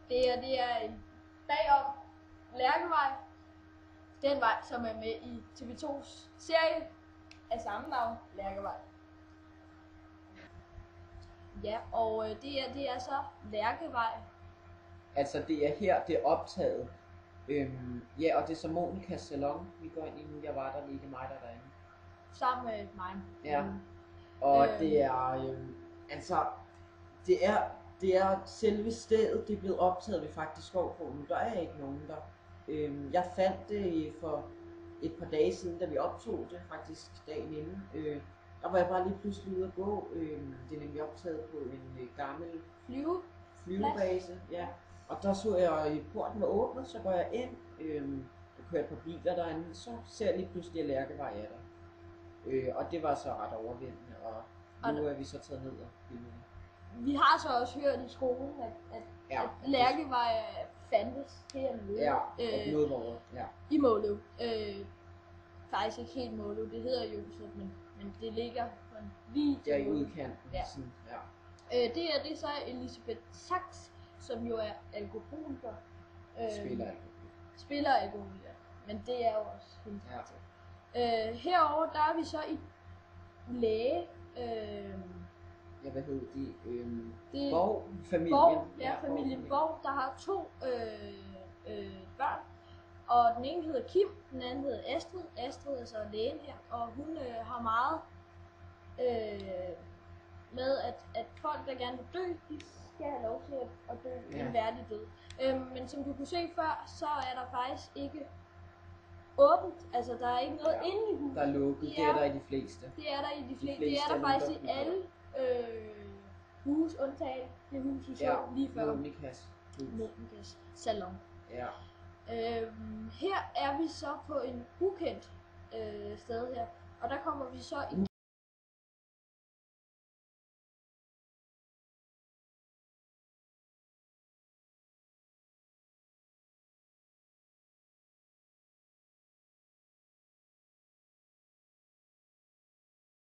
Det er en bagom Lærkevej. Den vej, som er med i TV2's serie af samme navn, Lærkevej. Ja, og det er så Lærkevej. Altså det er her, det er optaget. Ja, og det er så Monikas salon, vi går ind i nu. Jeg var der lige, det er mig, der er derinde. Sammen med mig. Ja, og det er, altså, det er selve stedet, det er blevet optaget ved faktisk Skov på nu. Der er ikke nogen der. Jeg fandt det for et par dage siden, da vi optog det, faktisk dagen inden. Der var jeg bare lige pludselig ude at gå. Det er nemlig optaget på en gammel flyvebase. Ja. Og der så jeg, at porten var åbnet, så går jeg ind. Der kører et par biler derinde, så ser jeg lige pludselig, at Lærkevej er der. Og det var så ret overvældende, og nu er vi så taget ned og filmet. Vi har så også hørt i skolen, at Lærkevej fandtes hernede. Ja, I Måløv. Faktisk ikke helt Måløv, det hedder Josef, men det ligger lige til i udkanten. Ja. Sådan, ja. Det er så Elisabeth Sachs, som jo er alkoholiker. Spiller alkoholiker, men det er jo også hendes herover der er vi så i læge. Ja, hvad hedder de? Borg-familien. Familien Borg, der har 2 børn. Og den ene hedder Kim, den anden hedder Astrid. Astrid er så lægen her, og hun har meget med, at folk, der gerne vil dø, de skal have lov til at dø en værdig død. Men som du kunne se før, så er der faktisk ikke åbent, altså der er ikke noget inde i huset. Der er lukket, det er der i de fleste. Det er der i de fleste, det er der faktisk i alle hus, undtagen det hus, vi så lige før. Monikas salon. Ja. Her er vi så på en ukendt sted her, og der kommer vi så i